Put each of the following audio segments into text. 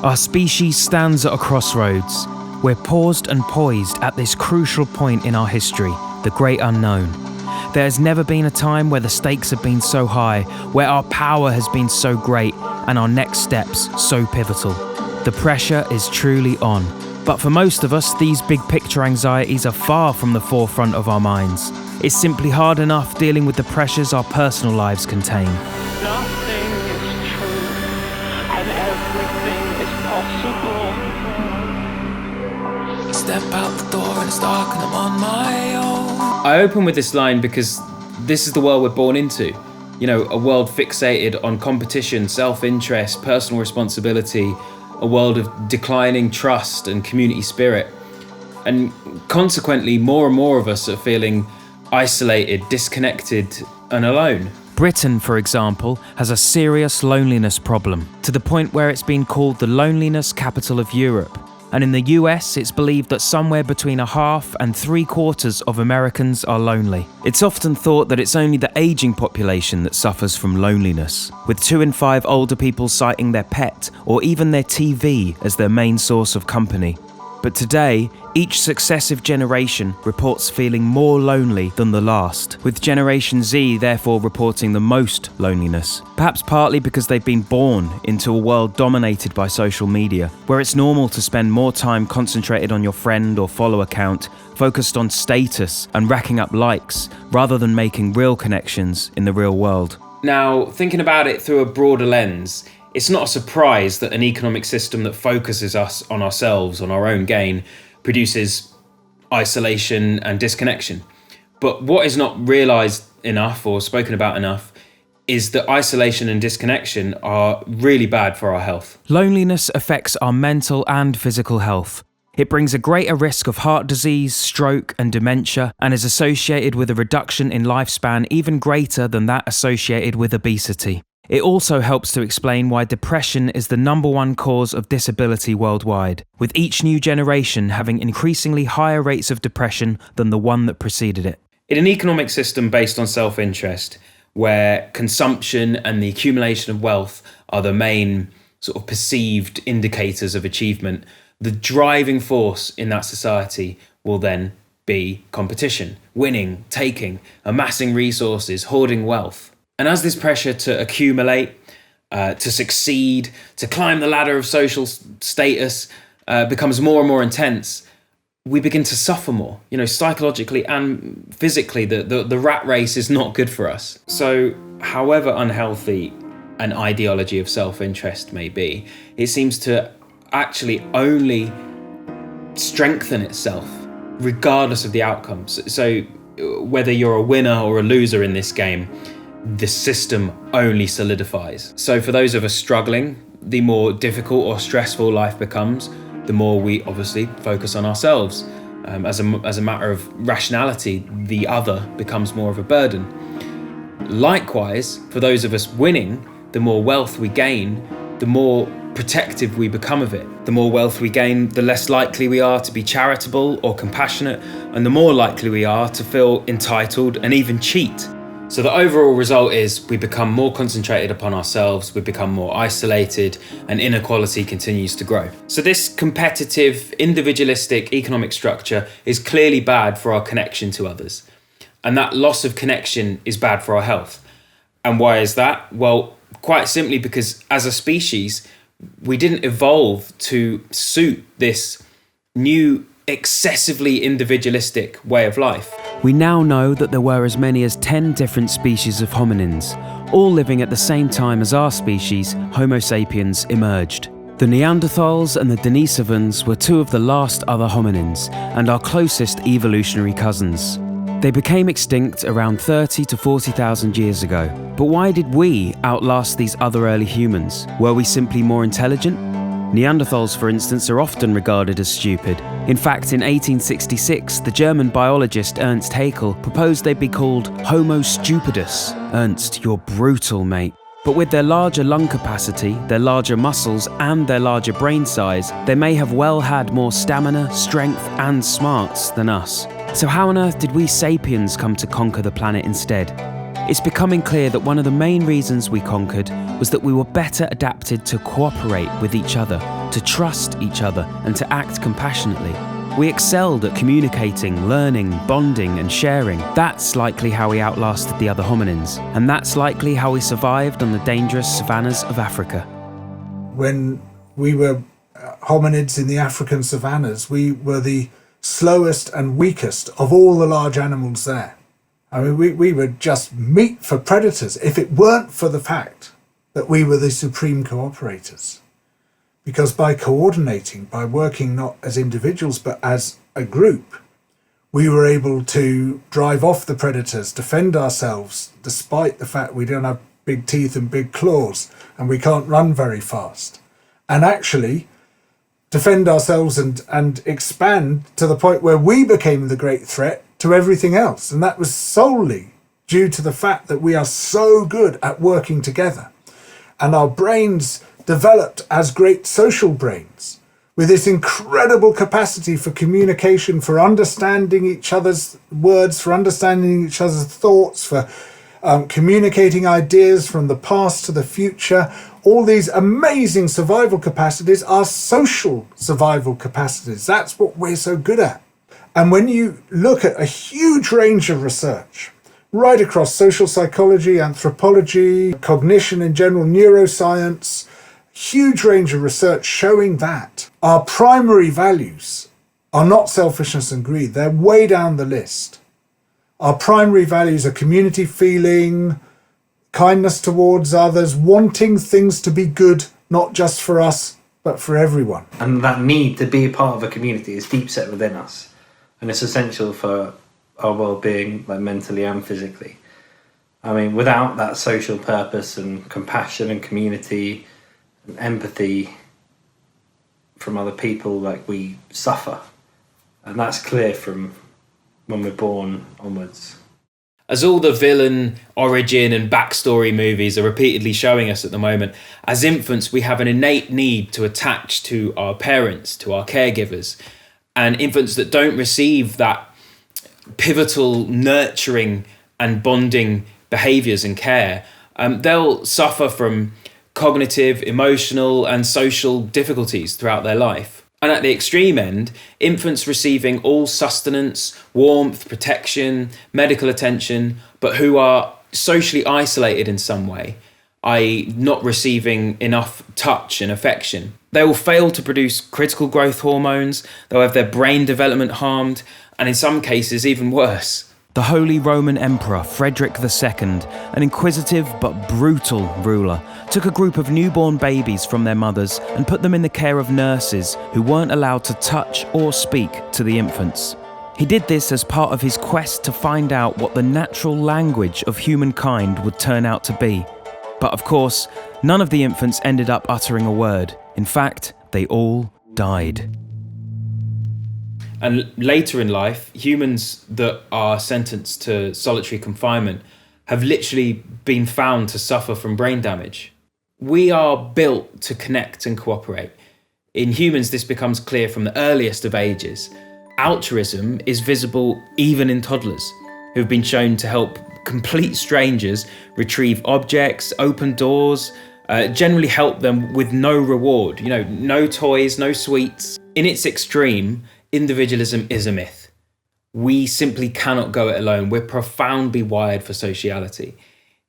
Our species stands at a crossroads. We're paused and poised at this crucial point in our history, the great unknown. There has never been a time where the stakes have been so high, where our power has been so great, and our next steps so pivotal. The pressure is truly on. But for most of us, these big picture anxieties are far from the forefront of our minds. It's simply hard enough dealing with the pressures our personal lives contain. Nothing is true, and everything is possible. Step out the door and it's dark and I'm on my own. I open with this line because this is the world we're born into. You know, a world fixated on competition, self-interest, personal responsibility, a world of declining trust and community spirit. And consequently, more and more of us are feeling isolated, disconnected, and alone. Britain, for example, has a serious loneliness problem, to the point where it's been called the loneliness capital of Europe. And in the US, it's believed that somewhere between 1/2 and 3/4 of Americans are lonely. It's often thought that it's only the aging population that suffers from loneliness, with 2 in 5 older people citing their pet or even their TV as their main source of company. But today, each successive generation reports feeling more lonely than the last, with Generation Z therefore reporting the most loneliness. Perhaps partly because they've been born into a world dominated by social media, where it's normal to spend more time concentrated on your friend or follow account, focused on status and racking up likes, rather than making real connections in the real world. Now, thinking about it through a broader lens, it's not a surprise that an economic system that focuses us on ourselves, on our own gain, produces isolation and disconnection. But what is not realised enough or spoken about enough is that isolation and disconnection are really bad for our health. Loneliness affects our mental and physical health. It brings a greater risk of heart disease, stroke, and dementia, and is associated with a reduction in lifespan even greater than that associated with obesity. It also helps to explain why depression is the #1 cause of disability worldwide, with each new generation having increasingly higher rates of depression than the one that preceded it. In an economic system based on self-interest, where consumption and the accumulation of wealth are the main sort of perceived indicators of achievement, the driving force in that society will then be competition, winning, taking, amassing resources, hoarding wealth. And as this pressure to accumulate, to succeed, to climb the ladder of social status becomes more and more intense, we begin to suffer more, psychologically and physically. The rat race is not good for us. So however unhealthy an ideology of self-interest may be, it seems to actually only strengthen itself regardless of the outcomes. So whether you're a winner or a loser in this game, the system only solidifies. So for those of us struggling, the more difficult or stressful life becomes, the more we obviously focus on ourselves. As a matter of rationality, the other becomes more of a burden. Likewise, for those of us winning, the more wealth we gain, the more protective we become of it. The more wealth we gain, the less likely we are to be charitable or compassionate, and the more likely we are to feel entitled and even cheat. So the overall result is we become more concentrated upon ourselves, we become more isolated, and inequality continues to grow. So this competitive, individualistic economic structure is clearly bad for our connection to others. And that loss of connection is bad for our health. And why is that? Well, quite simply because as a species, we didn't evolve to suit this new, excessively individualistic way of life. We now know that there were as many as 10 different species of hominins, all living at the same time as our species, Homo sapiens, emerged. The Neanderthals and the Denisovans were 2 of the last other hominins, and our closest evolutionary cousins. They became extinct around 30 to 40,000 years ago. But why did we outlast these other early humans? Were we simply more intelligent? Neanderthals, for instance, are often regarded as stupid. In fact, in 1866, the German biologist Ernst Haeckel proposed they'd be called Homo stupidus. Ernst, you're brutal, mate. But with their larger lung capacity, their larger muscles, and their larger brain size, they may have well had more stamina, strength, and smarts than us. So how on earth did we sapiens come to conquer the planet instead? It's becoming clear that one of the main reasons we conquered was that we were better adapted to cooperate with each other, to trust each other, and to act compassionately. We excelled at communicating, learning, bonding, and sharing. That's likely how we outlasted the other hominins, and that's likely how we survived on the dangerous savannas of Africa. When we were hominids in the African savannas, we were the slowest and weakest of all the large animals there. I mean, we were just meat for predators if it weren't for the fact that we were the supreme cooperators. Because by coordinating, by working not as individuals but as a group, we were able to drive off the predators, defend ourselves, despite the fact we don't have big teeth and big claws and we can't run very fast. And actually defend ourselves and expand to the point where we became the great threat to everything else. And that was solely due to the fact that we are so good at working together. And our brains developed as great social brains with this incredible capacity for communication, for understanding each other's words, for understanding each other's thoughts, for communicating ideas from the past to the future. All these amazing survival capacities are social survival capacities. That's what we're so good at. And when you look at a huge range of research, right across social psychology, anthropology, cognition in general, neuroscience, huge range of research showing that our primary values are not selfishness and greed. They're way down the list. Our primary values are community feeling, kindness towards others, wanting things to be good, not just for us, but for everyone. And that need to be a part of a community is deep set within us. And it's essential for our well-being, like mentally and physically. I mean, without that social purpose and compassion and community and empathy from other people, like, we suffer. And that's clear from when we're born onwards. As all the villain, origin and backstory movies are repeatedly showing us at the moment, as infants we have an innate need to attach to our parents, to our caregivers. And infants that don't receive that pivotal nurturing and bonding behaviours and care, they'll suffer from cognitive, emotional and social difficulties throughout their life. And at the extreme end, infants receiving all sustenance, warmth, protection, medical attention, but who are socially isolated in some way, i.e. not receiving enough touch and affection. They will fail to produce critical growth hormones, they'll have their brain development harmed, and in some cases even worse. The Holy Roman Emperor Frederick II, an inquisitive but brutal ruler, took a group of newborn babies from their mothers and put them in the care of nurses who weren't allowed to touch or speak to the infants. He did this as part of his quest to find out what the natural language of humankind would turn out to be. But of course, none of the infants ended up uttering a word. In fact, they all died. And later in life, humans that are sentenced to solitary confinement have literally been found to suffer from brain damage. We are built to connect and cooperate. In humans, this becomes clear from the earliest of ages. Altruism is visible even in toddlers, who've been shown to help complete strangers retrieve objects, open doors, generally help them with no reward. No toys, no sweets. In its extreme, individualism is a myth. We simply cannot go it alone. We're profoundly wired for sociality.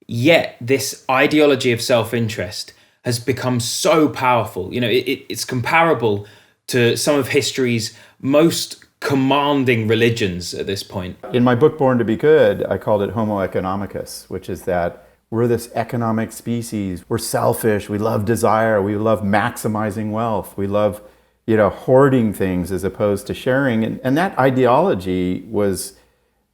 Yet this ideology of self-interest has become so powerful. It's comparable to some of history's most commanding religions at this point. In my book, Born to Be Good, I called it Homo economicus, which is that we're this economic species. We're selfish. We love desire. We love maximizing wealth. We love hoarding things as opposed to sharing. And that ideology was,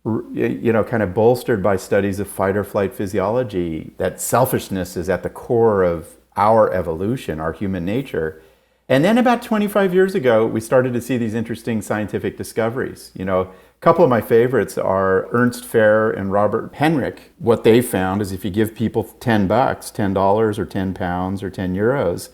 kind of bolstered by studies of fight or flight physiology, that selfishness is at the core of our evolution, our human nature. And then about 25 years ago, we started to see these interesting scientific discoveries. A couple of my favorites are Ernst Fehr and Robert Henrich. What they found is if you give people $10 or 10 pounds or 10 euros,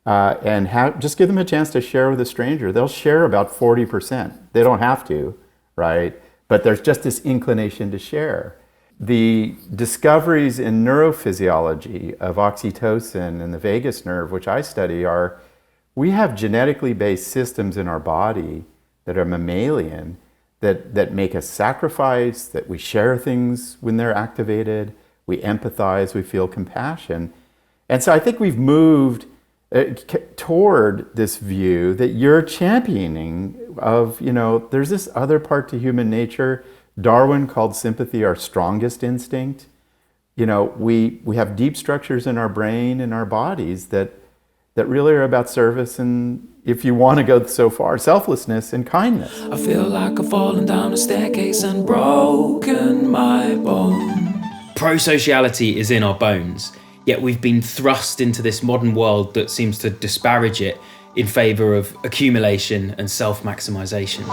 and just give them a chance to share with a stranger, they'll share about 40%. They don't have to, right? But there's just this inclination to share. The discoveries in neurophysiology of oxytocin and the vagus nerve, which I study, are We have genetically based systems in our body that are mammalian, that make us sacrifice, that we share things when they're activated, we empathize, we feel compassion. And so I think we've moved toward this view that you're championing of, there's this other part to human nature. Darwin called sympathy our strongest instinct. We have deep structures in our brain and our bodies that really are about service and, if you want to go so far, selflessness and kindness. I feel like I've fallen down a staircase and broken my bone. Pro-sociality is in our bones, yet we've been thrust into this modern world that seems to disparage it in favour of accumulation and self-maximisation.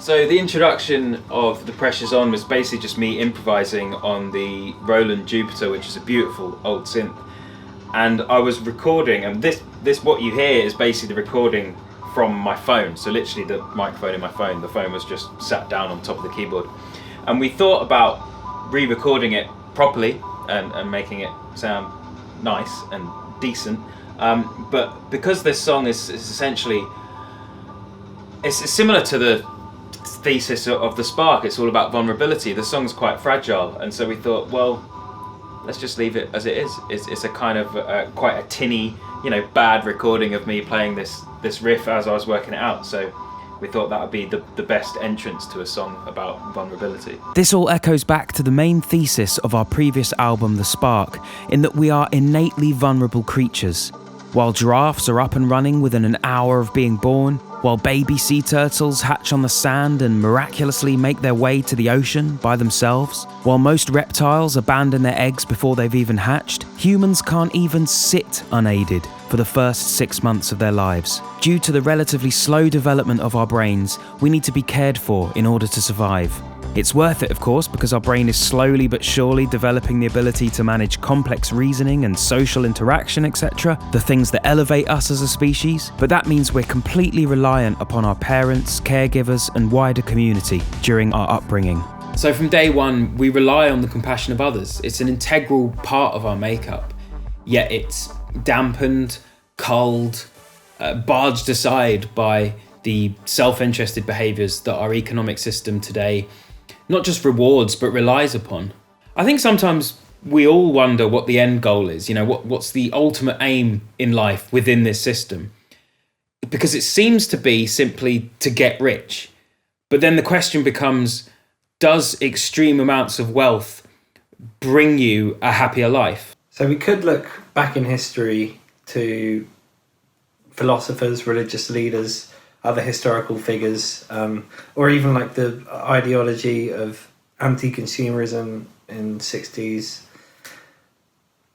So the introduction of The Pressure's On was basically just me improvising on the Roland Jupiter, which is a beautiful old synth. And I was recording, and this what you hear is basically the recording from my phone. So literally the microphone in my phone. The phone was just sat down on top of the keyboard. And we thought about re-recording it properly and making it sound nice and decent. But because this song is essentially, it's similar to the thesis of The Spark. It's all about vulnerability. The song's quite fragile, and so we thought, well, let's just leave it as it is. It's a kind of quite a tinny, bad recording of me playing this riff as I was working it out. So we thought that would be the best entrance to a song about vulnerability. This all echoes back to the main thesis of our previous album, The Spark, in that we are innately vulnerable creatures. While giraffes are up and running within an hour of being born, while baby sea turtles hatch on the sand and miraculously make their way to the ocean by themselves, while most reptiles abandon their eggs before they've even hatched, humans can't even sit unaided for the first 6 months of their lives. Due to the relatively slow development of our brains, we need to be cared for in order to survive. It's worth it, of course, because our brain is slowly but surely developing the ability to manage complex reasoning and social interaction, etc., the things that elevate us as a species, but that means we're completely reliant upon our parents, caregivers, and wider community during our upbringing. So from day one, we rely on the compassion of others. It's an integral part of our makeup, yet it's dampened, culled, barged aside by the self-interested behaviours that our economic system today not just rewards, but relies upon. I think sometimes we all wonder what the end goal is, what's the ultimate aim in life within this system? Because it seems to be simply to get rich. But then the question becomes, does extreme amounts of wealth bring you a happier life? So we could look back in history to philosophers, religious leaders, other historical figures, or even like the ideology of anti-consumerism in the 60s.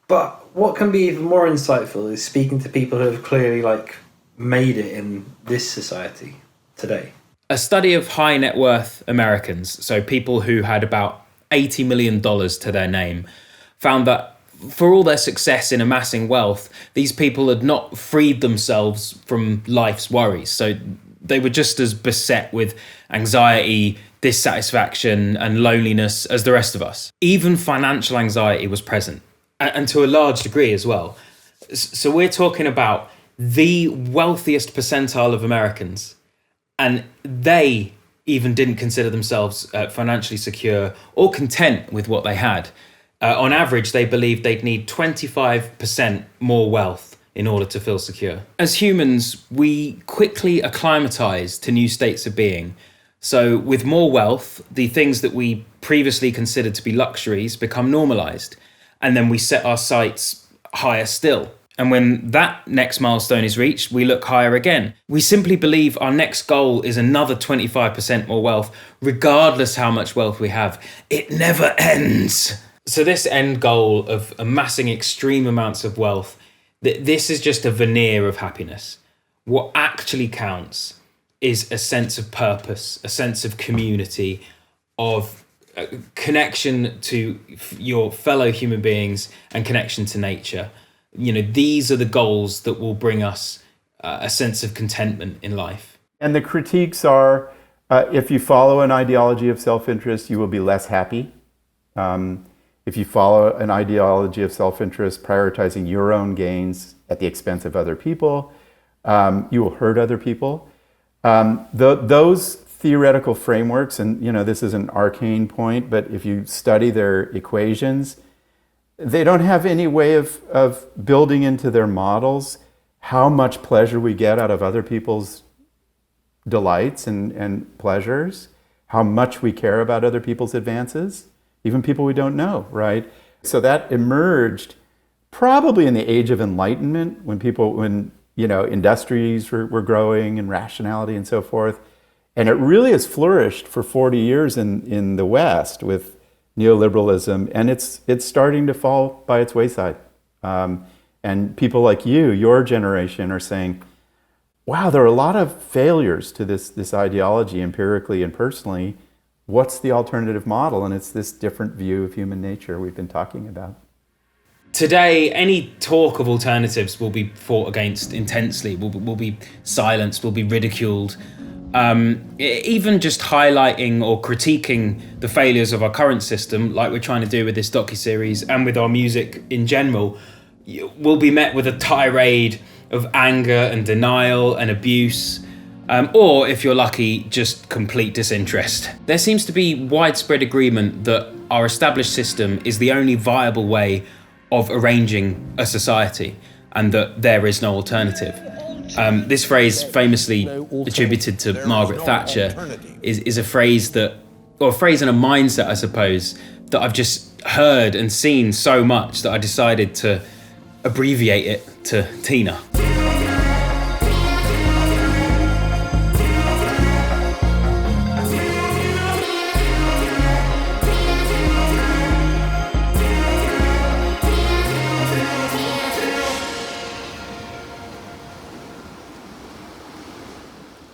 But what can be even more insightful is speaking to people who have clearly made it in this society today. A study of high net worth Americans, so people who had about $80 million to their name, found that for all their success in amassing wealth, these people had not freed themselves from life's worries. So they were just as beset with anxiety, dissatisfaction, and loneliness as the rest of us. Even financial anxiety was present, and to a large degree as well. So we're talking about the wealthiest percentile of Americans, and they even didn't consider themselves financially secure or content with what they had. On average, they believed they'd need 25% more wealth in order to feel secure. As humans, we quickly acclimatise to new states of being. So with more wealth, the things that we previously considered to be luxuries become normalised. And then we set our sights higher still. And when that next milestone is reached, we look higher again. We simply believe our next goal is another 25% more wealth, regardless how much wealth we have. It never ends. So this end goal of amassing extreme amounts of wealth, this is just a veneer of happiness. What actually counts is a sense of purpose, a sense of community, of connection to your fellow human beings and connection to nature. These are the goals that will bring us a sense of contentment in life. And the critiques are, if you follow an ideology of self-interest, you will be less happy. If you follow an ideology of self-interest, prioritizing your own gains at the expense of other people, you will hurt other people. Those theoretical frameworks, and this is an arcane point, but if you study their equations, they don't have any way of building into their models how much pleasure we get out of other people's delights and pleasures, how much we care about other people's advances, even people we don't know, right? So that emerged probably in the age of enlightenment, when industries were growing and rationality and so forth. And it really has flourished for 40 years in the West with neoliberalism, and it's starting to fall by its wayside. And people like your generation, are saying, wow, there are a lot of failures to this ideology empirically and personally. What's the alternative model? And it's this different view of human nature we've been talking about. Today, any talk of alternatives will be fought against intensely, will be silenced, will be ridiculed. Even just highlighting or critiquing the failures of our current system, like we're trying to do with this docuseries and with our music in general, will be met with a tirade of anger and denial and abuse, or if you're lucky, just complete disinterest. There seems to be widespread agreement that our established system is the only viable way of arranging a society, and that there is no alternative. This phrase, famously attributed to Margaret Thatcher, is a phrase and a mindset, I suppose, that I've just heard and seen so much that I decided to abbreviate it to T.I.N.A.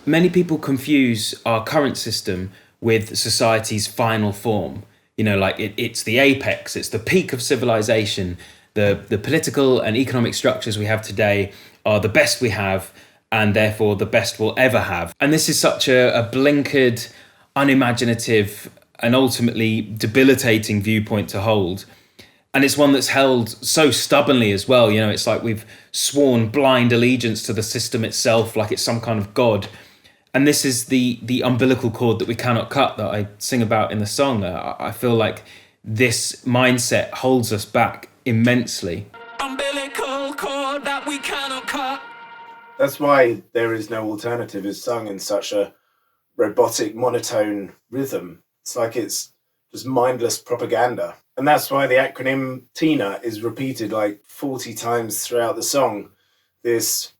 Many people confuse our current system with society's final form. It's the apex, it's the peak of civilization. The political and economic structures we have today are the best we have, and therefore the best we'll ever have. And this is such a blinkered, unimaginative, and ultimately debilitating viewpoint to hold. And it's one that's held so stubbornly as well. It's like we've sworn blind allegiance to the system itself, like it's some kind of god. And this is the umbilical cord that we cannot cut that I sing about in the song. I feel like this mindset holds us back immensely. Umbilical cord that we cannot cut. That's why There Is No Alternative is sung in such a robotic, monotone rhythm. It's like it's just mindless propaganda. And that's why the acronym T.I.N.A is repeated like 40 times throughout the song. This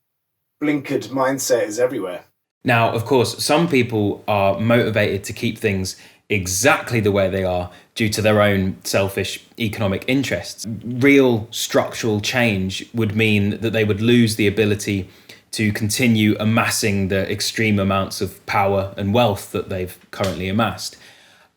blinkered mindset is everywhere. Now, of course, some people are motivated to keep things exactly the way they are due to their own selfish economic interests. Real structural change would mean that they would lose the ability to continue amassing the extreme amounts of power and wealth that they've currently amassed.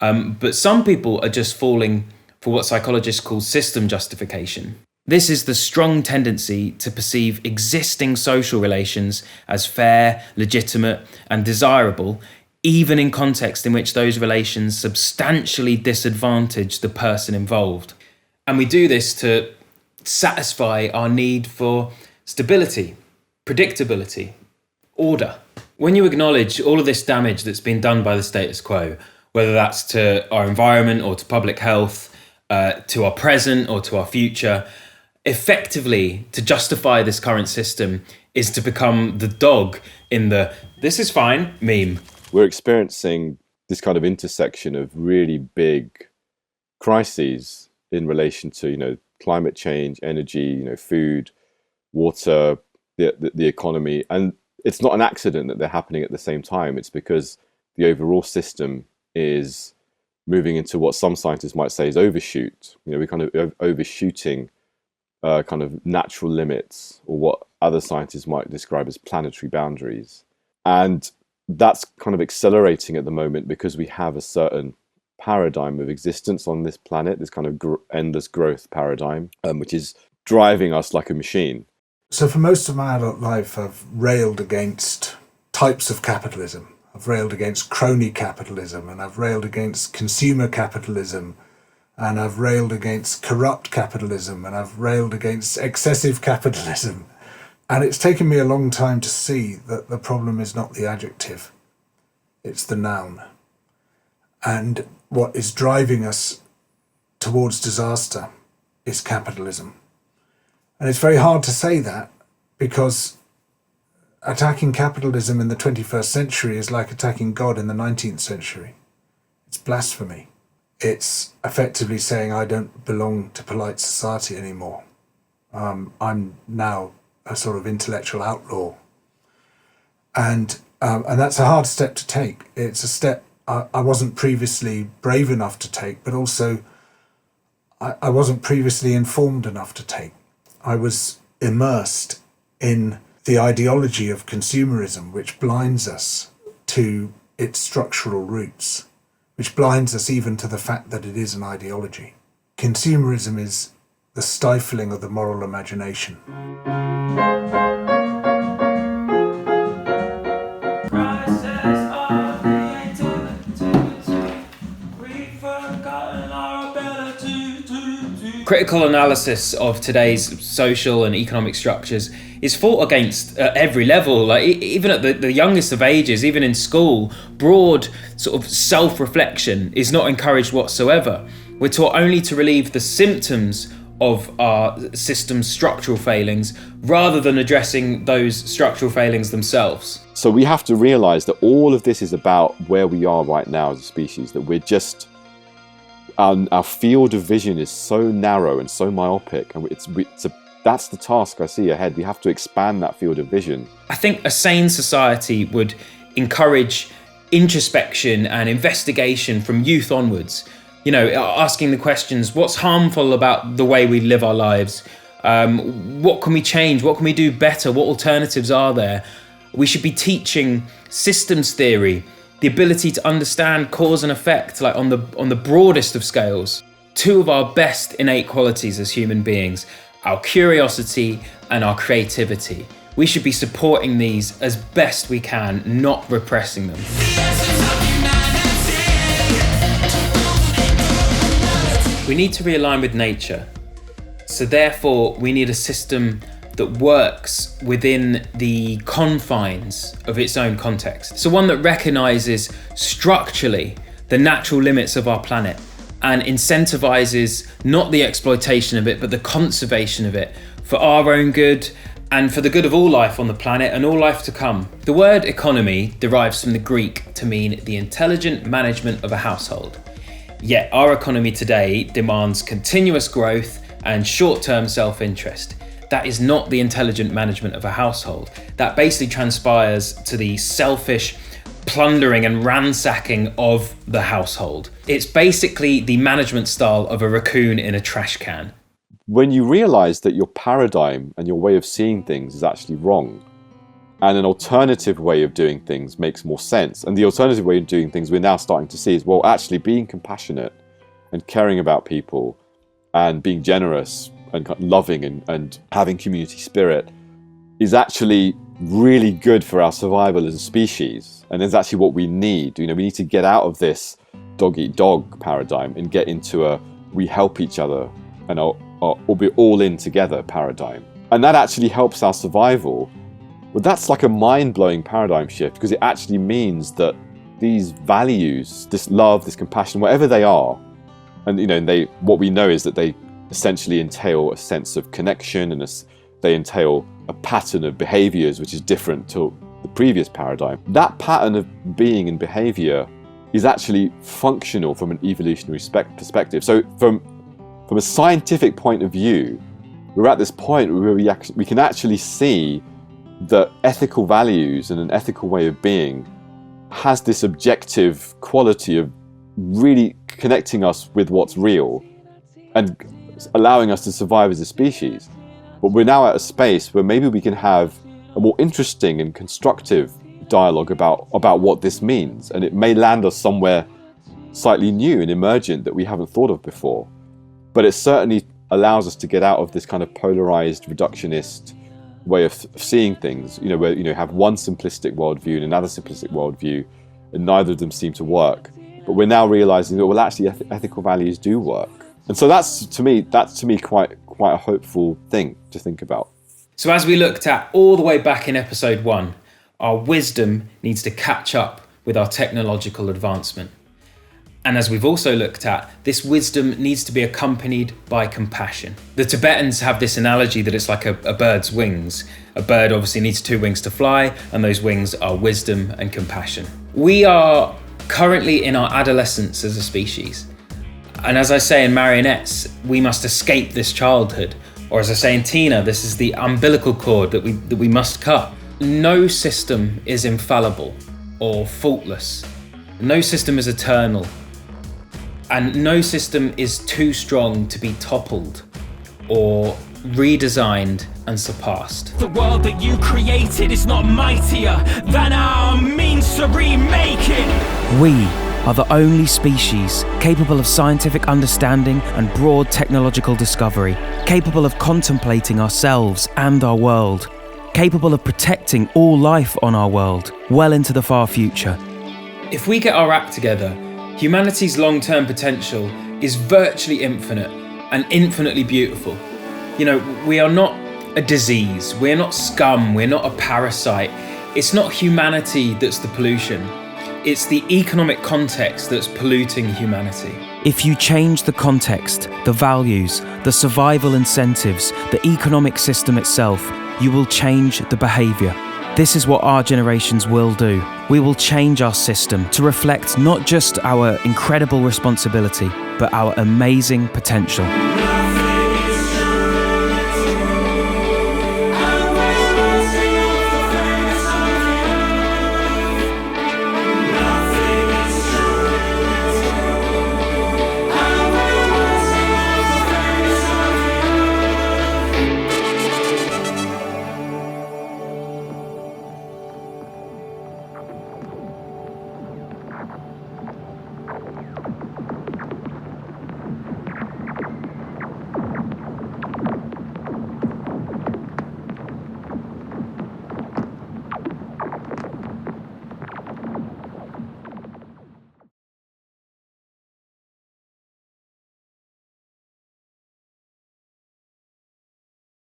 But some people are just falling for what psychologists call system justification. This is the strong tendency to perceive existing social relations as fair, legitimate, and desirable, even in context in which those relations substantially disadvantage the person involved. And we do this to satisfy our need for stability, predictability, order. When you acknowledge all of this damage that's been done by the status quo, whether that's to our environment or to public health, to our present or to our future, effectively, to justify this current system is to become the dog in the "this is fine" meme. We're experiencing this kind of intersection of really big crises in relation to, climate change, energy, food, water, the economy. And it's not an accident that they're happening at the same time. It's because the overall system is moving into what some scientists might say is overshoot. We're kind of overshooting kind of natural limits, or what other scientists might describe as planetary boundaries. And that's kind of accelerating at the moment because we have a certain paradigm of existence on this planet, this kind of endless growth paradigm, which is driving us like a machine. So for most of my adult life, I've railed against types of capitalism. I've railed against crony capitalism, and I've railed against consumer capitalism, and I've railed against corrupt capitalism, and I've railed against excessive capitalism. And it's taken me a long time to see that the problem is not the adjective, it's the noun. And what is driving us towards disaster is capitalism. And it's very hard to say that, because attacking capitalism in the 21st century is like attacking God in the 19th century. It's blasphemy. It's effectively saying I don't belong to polite society anymore. I'm now a sort of intellectual outlaw. And that's a hard step to take. It's a step I wasn't previously brave enough to take, but also I wasn't previously informed enough to take. I was immersed in the ideology of consumerism, which blinds us to its structural roots, which blinds us even to the fact that it is an ideology. Consumerism is the stifling of the moral imagination. Critical analysis of today's social and economic structures is fought against at every level, like even at the youngest of ages, even in school. Broad sort of self-reflection is not encouraged whatsoever. We're taught only to relieve the symptoms of our system's structural failings rather than addressing those structural failings themselves. So we have to realize that all of this is about where we are right now as a species, that we're just our field of vision is so narrow and so myopic, and that's the task I see ahead. We have to expand that field of vision. I think a sane society would encourage introspection and investigation from youth onwards. You know, asking the questions, what's harmful about the way we live our lives? What can we change? What can we do better? What alternatives are there? We should be teaching systems theory, the ability to understand cause and effect, like on the broadest of scales. Two of our best innate qualities as human beings, our curiosity and our creativity. We should be supporting these as best we can, not repressing them. We need to realign with nature. So therefore, we need a system that works within the confines of its own context. So one that recognizes structurally the natural limits of our planet and incentivizes not the exploitation of it, but the conservation of it for our own good and for the good of all life on the planet and all life to come. The word economy derives from the Greek to mean the intelligent management of a household. Yet our economy today demands continuous growth and short-term self-interest. That is not the intelligent management of a household. That basically transpires to the selfish plundering and ransacking of the household. It's basically the management style of a raccoon in a trash can. When you realize that your paradigm and your way of seeing things is actually wrong, and an alternative way of doing things makes more sense, and the alternative way of doing things we're now starting to see is, well, actually being compassionate and caring about people and being generous and loving and having community spirit is actually really good for our survival as a species, and is actually what we need. You know, we need to get out of this dog-eat-dog paradigm and get into a we help each other and we'll be all in together paradigm. And that actually helps our survival. Well, that's like a mind-blowing paradigm shift, because it actually means that these values, this love, this compassion, whatever they are, and you know, what we know is that they essentially entail a sense of connection, and they entail a pattern of behaviors which is different to the previous paradigm. That pattern of being and behavior is actually functional from an evolutionary perspective. So from a scientific point of view, we're at this point where we can actually see that ethical values and an ethical way of being has this objective quality of really connecting us with what's real and allowing us to survive as a species. But we're now at a space where maybe we can have a more interesting and constructive dialogue about what this means, and it may land us somewhere slightly new and emergent that we haven't thought of before. But it certainly allows us to get out of this kind of polarized, reductionist way of seeing things, where have one simplistic worldview and another simplistic worldview, and neither of them seem to work. But we're now realizing that, well, actually ethical values do work. And so that's to me quite a hopeful thing to think about. So as we looked at all the way back in episode 1, our wisdom needs to catch up with our technological advancement. And as we've also looked at, this wisdom needs to be accompanied by compassion. The Tibetans have this analogy that it's like a bird's wings. A bird obviously needs 2 wings to fly, and those wings are wisdom and compassion. We are currently in our adolescence as a species. And as I say in Marionettes, we must escape this childhood. Or as I say in T.I.N.A, this is the umbilical cord that we must cut. No system is infallible or faultless. No system is eternal. And no system is too strong to be toppled or redesigned and surpassed. The world that you created is not mightier than our means to remake it. We are the only species capable of scientific understanding and broad technological discovery, capable of contemplating ourselves and our world, capable of protecting all life on our world well into the far future. If we get our act together, humanity's long-term potential is virtually infinite and infinitely beautiful. We are not a disease, we're not scum, we're not a parasite. It's not humanity that's the pollution. It's the economic context that's polluting humanity. If you change the context, the values, the survival incentives, the economic system itself, you will change the behaviour. This is what our generations will do. We will change our system to reflect not just our incredible responsibility, but our amazing potential.